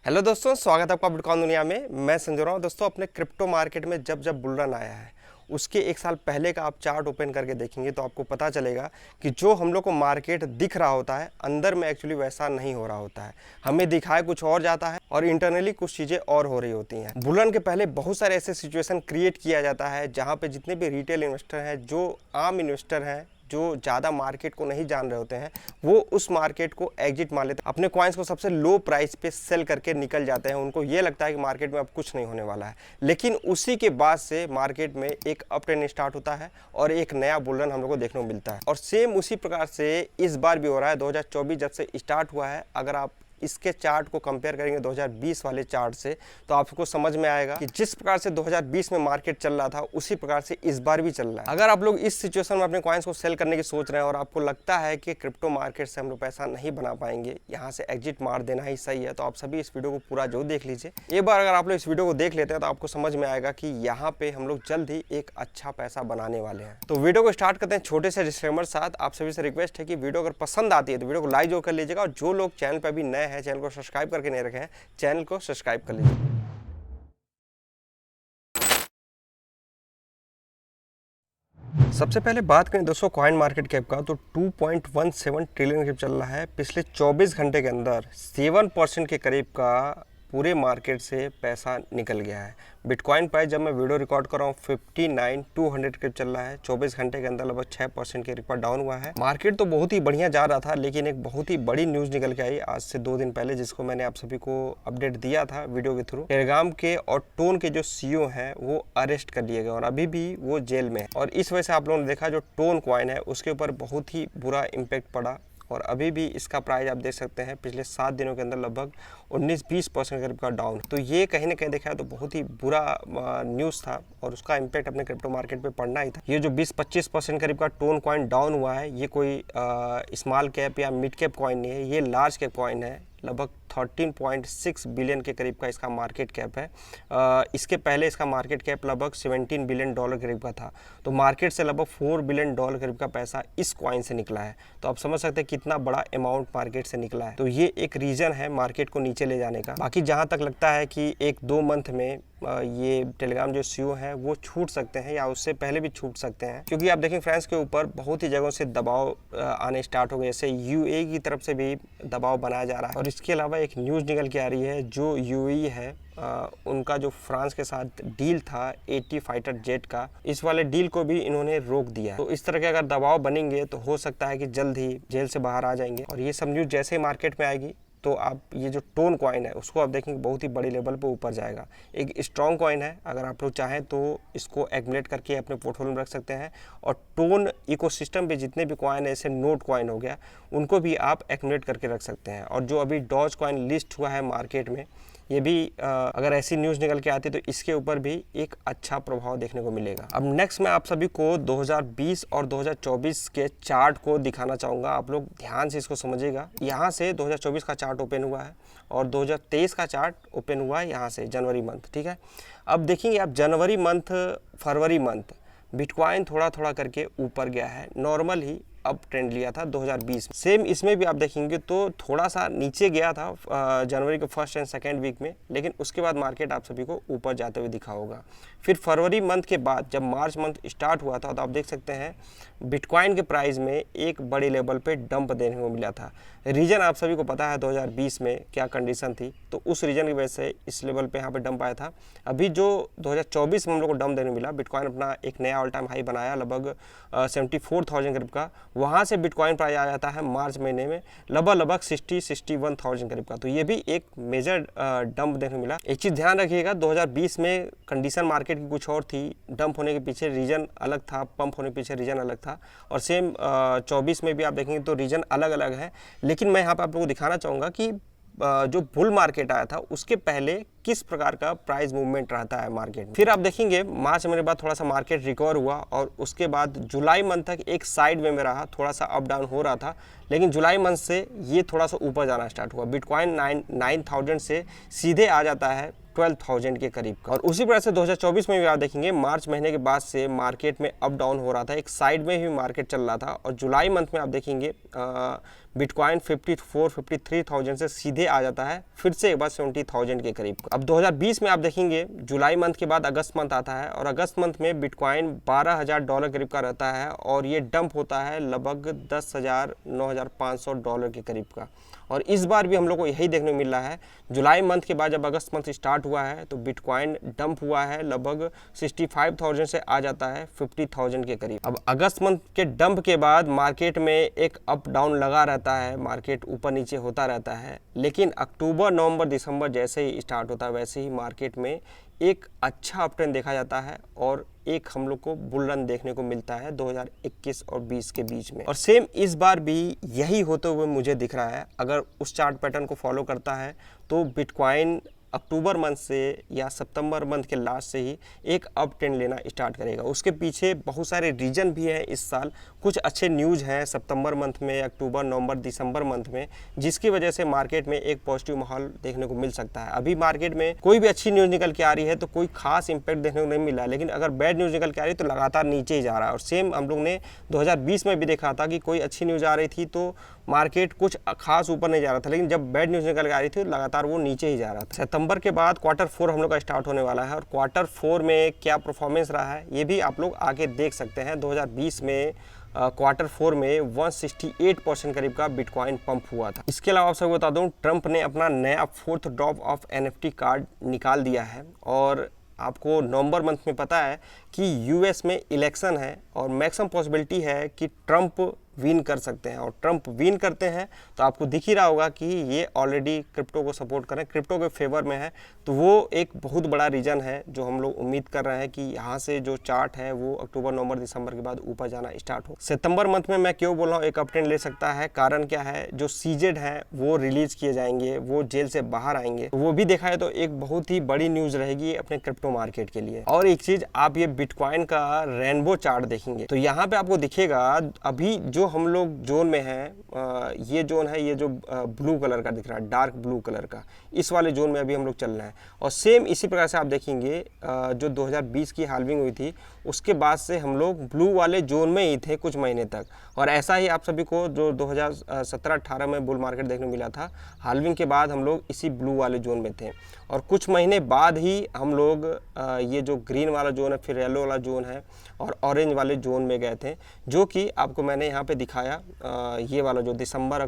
Hello दोस्तों, स्वागत है आपका बिटकॉइन दुनिया में। मैं संजय रहा हूँ। दोस्तों, अपने क्रिप्टो मार्केट में जब जब बुल रन आया है उसके एक साल पहले का आप चार्ट ओपन करके देखेंगे तो आपको पता चलेगा कि जो हम लोग को मार्केट दिख रहा होता है अंदर में एक्चुअली वैसा नहीं हो रहा होता है। हमें दिखाया कुछ और जाता है और इंटरनली कुछ चीज़ें और हो रही होती हैं। बुल रन के पहले बहुत सारे ऐसे सिचुएशन क्रिएट किया जाता है जहाँ पे जितने भी रिटेल इन्वेस्टर हैं, जो आम इन्वेस्टर हैं, जो ज़्यादा मार्केट को नहीं जान रहे होते हैं, वो उस मार्केट को एग्जिट मान लेते हैं, अपने कॉइन्स को सबसे लो प्राइस पे सेल करके निकल जाते हैं। उनको ये लगता है कि मार्केट में अब कुछ नहीं होने वाला है, लेकिन उसी के बाद से मार्केट में एक अप ट्रेंड स्टार्ट होता है और एक नया बुल रन हम लोग को देखने को मिलता है। और सेम उसी प्रकार से इस बार भी हो रहा है। 2024 जब से स्टार्ट हुआ है, अगर आप इसके चार्ट को कंपेयर करेंगे 2020 वाले चार्ट से तो आपको समझ में आएगा कि जिस प्रकार से 2020 में मार्केट चल रहा था उसी प्रकार से इस बार भी चल रहा है। अगर आप लोग इस सिचुएशन में अपने कॉइन्स को सेल करने की सोच रहे हैं और आपको लगता है कि क्रिप्टो मार्केट से हम लोग पैसा नहीं बना पाएंगे, यहाँ से एग्जिट मार देना ही सही है, तो आप सभी इस वीडियो को पूरा जो देख लीजिए। एक बार अगर आप लोग इस वीडियो को देख लेते हैं तो आपको समझ में आएगा कि यहाँ पे हम लोग जल्द ही एक अच्छा पैसा बनाने वाले हैं। तो वीडियो को स्टार्ट करते हैं छोटे से डिस्क्लेमर साथ। आप सभी से रिक्वेस्ट है कि वीडियो अगर पसंद आती है तो वीडियो को लाइक जो कर लीजिएगा, और जो लोग चैनल पर अभी नए हैं, चैनल को सब्सक्राइब करके नहीं रखे हैं, चैनल को सब्सक्राइब कर लीजिए। सबसे पहले बात करें दोस्तों कॉइन मार्केट कैप का, तो 2.17 ट्रिलियन कैप चल रहा है। पिछले 24 घंटे के अंदर 7% के करीब का पूरे मार्केट से पैसा निकल गया है। बिटकॉइन प्राइस जब मैं वीडियो रिकॉर्ड कर रहा हूँ 59,200 करीब चल रहा है। 24 घंटे के अंदर लगभग 6% के करीब डाउन हुआ है। मार्केट तो बहुत ही बढ़िया जा रहा था, लेकिन एक बहुत ही बड़ी न्यूज़ निकल के आई आज से 2 दिन पहले, जिसको मैंने आप सभी को अपडेट दिया था वीडियो के थ्रू। टेलीग्राम के और टोन के जो सीईओ हैं वो अरेस्ट कर लिए गए और अभी भी वो जेल में है। और इस वजह से आप लोगों ने देखा जो टोन कॉइन है उसके ऊपर बहुत ही बुरा इम्पैक्ट पड़ा, और अभी भी इसका प्राइस आप देख सकते हैं पिछले 7 दिनों के अंदर लगभग 19-20% करीब का डाउन। तो ये कहीं ना कहीं देखा है तो बहुत ही बुरा न्यूज़ था और उसका इम्पैक्ट अपने क्रिप्टो मार्केट पे पड़ना ही था। ये जो 20-25% करीब का टोन कॉइन डाउन हुआ है, ये कोई स्मॉल कैप या मिड कैप कॉइन नहीं है, ये लार्ज कैप कॉइन है। लगभग 13.6 बिलियन के करीब का इसका मार्केट कैप है। इसके पहले इसका मार्केट कैप लगभग $17 बिलियन करीब का था। तो मार्केट से लगभग $4 बिलियन करीब का पैसा इस कॉइन से निकला है। तो आप समझ सकते हैं कितना बड़ा अमाउंट मार्केट से निकला है। तो ये एक रीज़न है मार्केट को नीचे ले जाने का। बाकी जहाँ तक लगता है कि 1-2 मंथ में ये टेलीग्राम जो सीईओ है वो छूट सकते हैं या उससे पहले भी छूट सकते हैं, क्योंकि आप देखें फ्रांस के ऊपर बहुत ही जगहों से दबाव आने स्टार्ट हो गए। जैसे यूएई की तरफ से भी दबाव बनाया जा रहा है। और इसके अलावा एक न्यूज़ निकल के आ रही है, जो यूएई है उनका जो फ्रांस के साथ डील था 80 फाइटर जेट का, इस वाले डील को भी इन्होंने रोक दिया। तो इस तरह के अगर दबाव बनेंगे तो हो सकता है कि जल्द ही जेल से बाहर आ जाएंगे। और ये सब न्यूज़ जैसे ही मार्केट में आएगी तो आप ये जो टोन कॉइन है उसको आप देखेंगे बहुत ही बड़ी लेवल पे ऊपर जाएगा। एक स्ट्रॉन्ग कॉइन है, अगर आप लोग चाहें तो इसको एक्युमुलेट करके अपने पोर्टफोलियो में रख सकते हैं। और टोन इकोसिस्टम पे जितने भी कॉइन है, जैसे नोट कॉइन हो गया, उनको भी आप एक्युमुलेट करके रख सकते हैं। और जो अभी डॉज कॉइन लिस्ट हुआ है मार्केट में, ये भी अगर ऐसी न्यूज़ निकल के आती है तो इसके ऊपर भी एक अच्छा प्रभाव देखने को मिलेगा। अब नेक्स्ट मैं आप सभी को 2020 और 2024 के चार्ट को दिखाना चाहूँगा। आप लोग ध्यान से इसको समझिएगा। यहाँ से 2024 का चार्ट ओपन हुआ है और 2023 का चार्ट ओपन हुआ है यहाँ से जनवरी मंथ, ठीक है। अब देखेंगे आप जनवरी मंथ, फरवरी मंथ बिटकॉइन थोड़ा थोड़ा करके ऊपर गया है, नॉर्मल ही अप ट्रेंड लिया था 2020 में। सेम इसमें भी आप देखेंगे तो थोड़ा सा नीचे गया था जनवरी के फर्स्ट एंड सेकेंड वीक में, लेकिन उसके बाद मार्केट आप सभी को ऊपर जाते हुए दिखा होगा। फिर फरवरी मंथ के बाद जब मार्च मंथ स्टार्ट हुआ था तो आप देख सकते हैं बिटकॉइन के प्राइस में एक बड़े लेवल पे डंप देखने को मिला था। रीजन आप सभी को पता है 2020 में क्या कंडीशन थी, तो उस रीजन की वजह से इस लेवल पे यहाँ पे डंप आया था। अभी जो 2024 में हम लोग को डंप देने मिला, बिटकॉइन अपना एक नया ऑल टाइम हाई बनाया लगभग 74,000 करीब का। वहाँ से बिटकॉइन प्राइस आ जाता है मार्च महीने में लगभग 60-61,000 करीब का। तो ये भी एक मेजर डंप देखने को मिला। एक चीज़ ध्यान रखिएगा, 2020 में कंडीशन मार्केट की कुछ और थी, डंप होने के पीछे रीजन अलग था, पंप होने के पीछे रीजन अलग था। और सेम 24 में भी आप देखेंगे तो रीजन अलग अलग है। लेकिन मैं यहाँ पर आप लोगों को दिखाना चाहूँगा कि जो बुल मार्केट आया था उसके पहले किस प्रकार का प्राइस मूवमेंट रहता है मार्केट में। फिर आप देखेंगे मार्च महीने बाद थोड़ा सा मार्केट रिकवर हुआ और उसके बाद जुलाई मंथ तक एक साइड वे में रहा, थोड़ा सा अप डाउन हो रहा था, लेकिन जुलाई मंथ से ये थोड़ा सा ऊपर जाना स्टार्ट हुआ। बिटकॉइन 9,000 से सीधे आ जाता है 12,000 के करीब का। और उसी प्रकार से 2024 में भी आप देखेंगे मार्च महीने के बाद से मार्केट में अप डाउन हो रहा था, एक साइड में ही मार्केट चल रहा था। और जुलाई मंथ में आप देखेंगे बिटकॉइन 53,000 से सीधे आ जाता है फिर से एक बार 70,000 के करीब का। अब 2020 में आप देखेंगे जुलाई मंथ के बाद अगस्त मंथ आता है और अगस्त मंथ में बिटकॉइन $12,000 करीब का रहता है और ये डंप होता है लगभग 10,000 $9,500 के करीब का। और इस बार भी हम लोग को यही देखने को मिल रहा है। जुलाई मंथ के बाद जब अगस्त मंथ स्टार्ट हुआ है तो बिटकॉइन डंप हुआ है, लगभग 65,000 से आ जाता है 50,000 के करीब। अब अगस्त मंथ के डंप के बाद मार्केट में एक अप डाउन लगा रहता है, मार्केट ऊपर नीचे होता रहता है, लेकिन अक्टूबर नवंबर दिसंबर जैसे ही स्टार्ट होता है वैसे ही मार्केट में एक अच्छा अप ट्रेंड देखा जाता है और एक हम लोग को बुल रन देखने को मिलता है 2021 और 20 के बीच में। और सेम इस बार भी यही होते हुए मुझे दिख रहा है। अगर उस चार्ट पैटर्न को फॉलो करता है तो बिटकॉइन अक्टूबर मंथ से या सितंबर मंथ के लास्ट से ही एक अप ट्रेंड लेना स्टार्ट करेगा। उसके पीछे बहुत सारे रीजन भी हैं इस साल, कुछ अच्छे न्यूज़ हैं सितंबर मंथ में, अक्टूबर नवंबर दिसंबर मंथ में, जिसकी वजह से मार्केट में एक पॉजिटिव माहौल देखने को मिल सकता है। अभी मार्केट में कोई भी अच्छी न्यूज़ निकल के आ रही है तो कोई खास इंपैक्ट देखने को नहीं मिला, लेकिन अगर बैड न्यूज़ निकल के आ रही है तो लगातार नीचे ही जा रहा है। और सेम हम लोग ने 2020 में भी देखा था कि कोई अच्छी न्यूज़ आ रही थी तो मार्केट कुछ खास ऊपर नहीं जा रहा था, लेकिन जब बैड न्यूज़ निकल के आ रही थी लगातार वो नीचे ही जा रहा था। सितंबर के बाद क्वार्टर 4 हम लोग का स्टार्ट होने वाला है और क्वार्टर 4 में क्या परफॉर्मेंस रहा है ये भी आप लोग आगे देख सकते हैं। 2020 में क्वार्टर 4 में 168% करीब का बिटकॉइन पंप हुआ था। इसके अलावा आप सबको बता दूं, ट्रंप ने अपना नया 4th drop of NFT card निकाल दिया है और आपको नवंबर मंथ में पता है कि यूएस में इलेक्शन है और मैक्सिमम पॉसिबिलिटी है कि ट्रंप विन कर सकते हैं। और ट्रंप विन करते हैं तो आपको दिख ही रहा होगा कि ये ऑलरेडी क्रिप्टो को सपोर्ट कर रहे हैं, क्रिप्टो के फेवर में है, तो वो एक बहुत बड़ा रीजन है जो हम लोग उम्मीद कर रहे हैं कि यहाँ से जो चार्ट है वो अक्टूबर नवंबर दिसंबर के बाद ऊपर जाना स्टार्ट हो। सितंबर मंथ में मैं क्यों बोल रहा हूँ एक अप ट्रेंड ले सकता है, कारण क्या है, जो सीजेड है वो रिलीज किए जाएंगे, वो जेल से बाहर आएंगे, तो वो भी देखा है तो एक बहुत ही बड़ी न्यूज रहेगी अपने क्रिप्टो मार्केट के लिए। और एक चीज, आप ये बिटकॉइन का रेनबो चार्ट देखेंगे तो यहाँ पे आपको दिखेगा अभी जो हम लोग जोन में हैं, ये जोन है, ये जो ब्लू कलर का दिख रहा है, डार्क ब्लू कलर का, इस वाले जोन में अभी हम लोग चल रहे हैं। और सेम इसी प्रकार से आप देखेंगे जो 2020 की हाल्विंग हुई थी उसके बाद से हम लोग ब्लू वाले जोन में ही थे कुछ महीने तक। और ऐसा ही आप सभी को जो 2017-18 में बुल मार्केट देखने को मिला था, हाल्विंग के बाद हम लोग इसी ब्लू वाले जोन में थे और कुछ महीने बाद ही हम लोग ये जो ग्रीन वाला जोन है, फिर येलो वाला जोन है और ऑरेंज वाले जोन में गए थे, जो कि आपको मैंने यहाँ पे दिखाया। ये वाला जो दिसंबर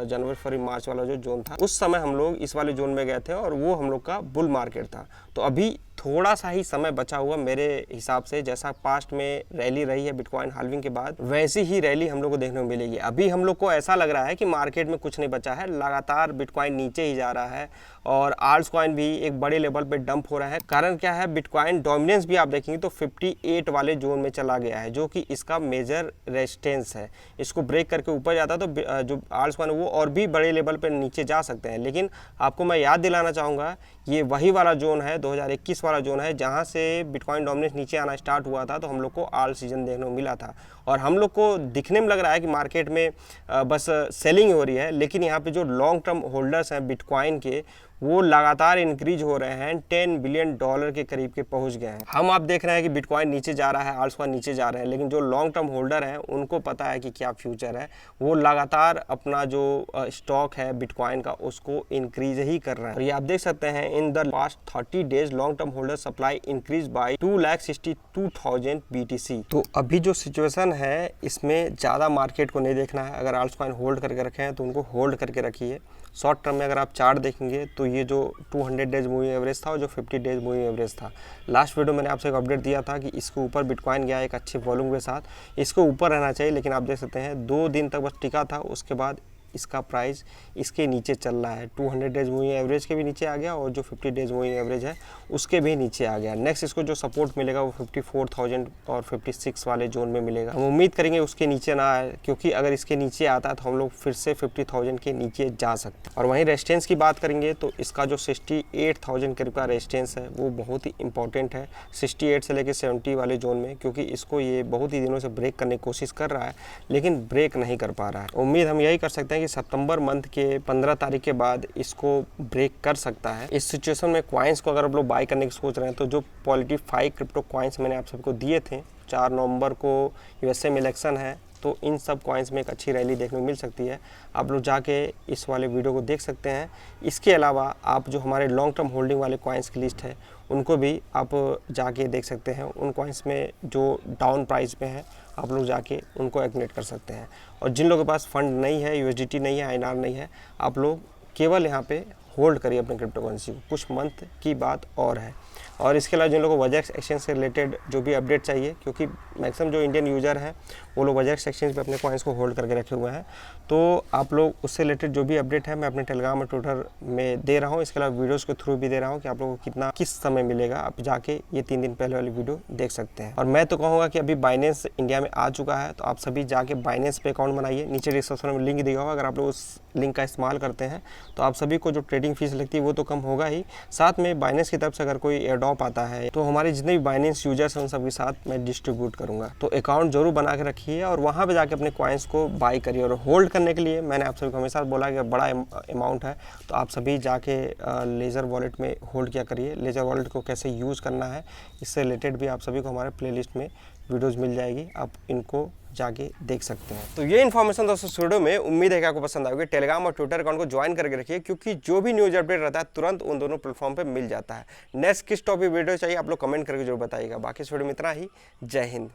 जनवरी फरवरी मार्च वाला जो जोन था, उस समय हम लोग इस वाले जोन में गए थे और वो हम लोग का बुल मार्केट था। तो अभी थोड़ा सा ही समय बचा हुआ मेरे हिसाब से, जैसा पास्ट में रैली रही है बिटकॉइन हाल्विंग के बाद, वैसी ही रैली हम लोग को देखने को मिलेगी। अभी हम लोग को ऐसा लग रहा है कि मार्केट में कुछ नहीं बचा है, लगातार बिटकॉइन नीचे ही जा रहा है और आल्ट्स कॉइन भी एक बड़े लेवल पे डंप हो रहा है। कारण क्या है, बिटकॉइन डोमिनेंस भी आप देखेंगे तो 58 वाले जोन में चला गया है, जो कि इसका मेजर रेजिस्टेंस है। इसको ब्रेक करके ऊपर जाता तो जो आल्ट्स कॉइन वो और भी बड़े लेवल पर नीचे जा सकते हैं। लेकिन आपको मैं याद दिलाना चाहूँगा, ये वही वाला जोन है, 2021 वाला जोन है, जहाँ से बिटकॉइन डोमिनेंस नीचे आना स्टार्ट हुआ था तो हम लोग को आल सीजन देखने को मिला था। और हम लोग को दिखने में लग रहा है कि मार्केट में बस सेलिंग हो रही है, लेकिन यहाँ पे जो लॉन्ग टर्म होल्डर्स हैं बिटकॉइन के, वो लगातार इंक्रीज हो रहे हैं, $10 बिलियन के करीब के पहुंच गए हैं। हम आप देख रहे हैं कि बिटकॉइन नीचे जा रहा है, आल्ट्स कॉइन नीचे जा रहे हैं, लेकिन जो लॉन्ग टर्म होल्डर हैं उनको पता है कि क्या फ्यूचर है, वो लगातार अपना जो स्टॉक है बिटकॉइन का उसको इंक्रीज ही कर रहे हैं। और ये आप देख सकते हैं in the past 30 days long term holder supply increase by 2,62,000 BTC। तो अभी जो सिचुएशन है इसमें ज़्यादा मार्केट को नहीं देखना है। अगर आल्ट्स कॉइन होल्ड करके रखे हैं तो उनको होल्ड करके रखिए। शॉर्ट टर्म में अगर आप चार्ट देखेंगे तो ये जो 200 डेज मूविंग एवरेज था और जो 50 डेज मूविंग एवरेज था, लास्ट वीडियो मैंने आपसे एक अपडेट दिया था कि इसके ऊपर बिटकॉइन गया एक अच्छे वॉल्यूम के साथ, इसको ऊपर रहना चाहिए, लेकिन आप देख सकते हैं 2 दिन तक बस टिका था, उसके बाद इसका प्राइस इसके नीचे चल रहा है। 200 डेज मूविंग एवरेज के भी नीचे आ गया और जो 50 डेज मूविंग एवरेज है उसके भी नीचे आ गया। नेक्स्ट इसको जो सपोर्ट मिलेगा वो 54,000 और 56 वाले जोन में मिलेगा। हम उम्मीद करेंगे उसके नीचे ना आए, क्योंकि अगर इसके नीचे आता है तो हम लोग फिर से 50,000 के नीचे जा सकते हैं। और वहीं रेजिस्टेंस की बात करेंगे तो इसका जो 68,000 करीब का रेजिस्टेंस है वो बहुत ही इंपॉर्टेंट है, 68 से लेकर 70 वाले जोन में, क्योंकि इसको ये बहुत ही दिनों से ब्रेक करने की कोशिश कर रहा है लेकिन ब्रेक नहीं कर पा रहा है। उम्मीद हम यही कर सकते हैं कि सितंबर मंथ के 15 तारीख के बाद इसको ब्रेक कर सकता है। इस सिचुएशन में कॉइन्स को अगर आप लोग बाय करने की सोच रहे हैं तो जो पॉलिटी 5 क्रिप्टो कॉइन्स मैंने आप सबको दिए थे, 4 नवंबर को यूएसए में इलेक्शन है, तो इन सब कॉइन्स में एक अच्छी रैली देखने को मिल सकती है। आप लोग जाके इस वाले वीडियो को देख सकते हैं। इसके अलावा आप जो हमारे लॉन्ग टर्म होल्डिंग वाले कॉइन्स की लिस्ट है उनको भी आप जाके देख सकते हैं। उन कॉइन्स में जो डाउन प्राइस पे हैं आप लोग जाके उनको एक्टिवेट कर सकते हैं। और जिन लोगों के पास फंड नहीं है, यूएसडीटी नहीं है, आईएनआर नहीं है, आप लोग केवल यहाँ पे होल्ड करिए अपने क्रिप्टो करेंसी को, कुछ मंथ की बात और है। और इसके अलावा जिन लोगों को वजह एक्सचेंज से रिलेटेड जो भी अपडेट चाहिए, क्योंकि मैक्सिमम जो इंडियन यूज़र हैं वो लोग वजह एक्सचेंज पे अपने कॉइन्स को होल्ड करके रखे हुए हैं, तो आप लोग उससे रिलेटेड जो भी अपडेट है मैं अपने टेलीग्राम और ट्विटर में दे रहा हूँ। इसके अलावा वीडियोज़ के थ्रू भी दे रहा हूँ कि आप लोगों को कितना किस समय मिलेगा। आप जाके ये 3 दिन पहले वाली वीडियो देख सकते हैं। और मैं तो कहूँगा कि अभी बाइनेंस इंडिया में आ चुका है, तो आप सभी जाके बाइनेंस पे अकाउंट बनाइए। नीचे डिस्क्रिप्शन में लिंक दिया होगा, अगर आप लोग उस लिंक का इस्तेमाल करते हैं तो आप सभी को जो ट्रेडिंग फीस लगती है वो तो कम होगा ही, साथ में बाइनेंस की तरफ से अगर कोई एयरड्रॉप आता है तो हमारे जितने भी बाइनेंस यूजर्स हैं उन सबके साथ मैं डिस्ट्रीब्यूट करूँगा। तो अकाउंट जरूर बना के रखिए और वहाँ पे जाके अपने कॉइन्स को बाई करिए। और होल्ड करने के लिए मैंने आप सभी को हमेशा बोला कि बड़ा अमाउंट है तो आप सभी जाके लेजर वॉलेट में होल्ड किया करिए। लेजर वॉलेट को कैसे यूज़ करना है इससे रिलेटेड भी आप सभी को हमारे प्लेलिस्ट में वीडियोज़ मिल जाएगी, आप इनको जाके देख सकते हैं। तो ये इन्फॉर्मेशन दोस्तों इस वीडियो में उम्मीद है कि आपको पसंद आएगी। टेलीग्राम और ट्विटर अकाउंट को ज्वाइन करके रखिए, क्योंकि जो भी न्यूज़ अपडेट रहता है तुरंत उन दोनों प्लेटफॉर्म पे मिल जाता है। नेक्स्ट किस टॉपिक वीडियो चाहिए आप लोग कमेंट करके जरूर बताइएगा। बाकी इस वीडियो में इतना ही। जय हिंद।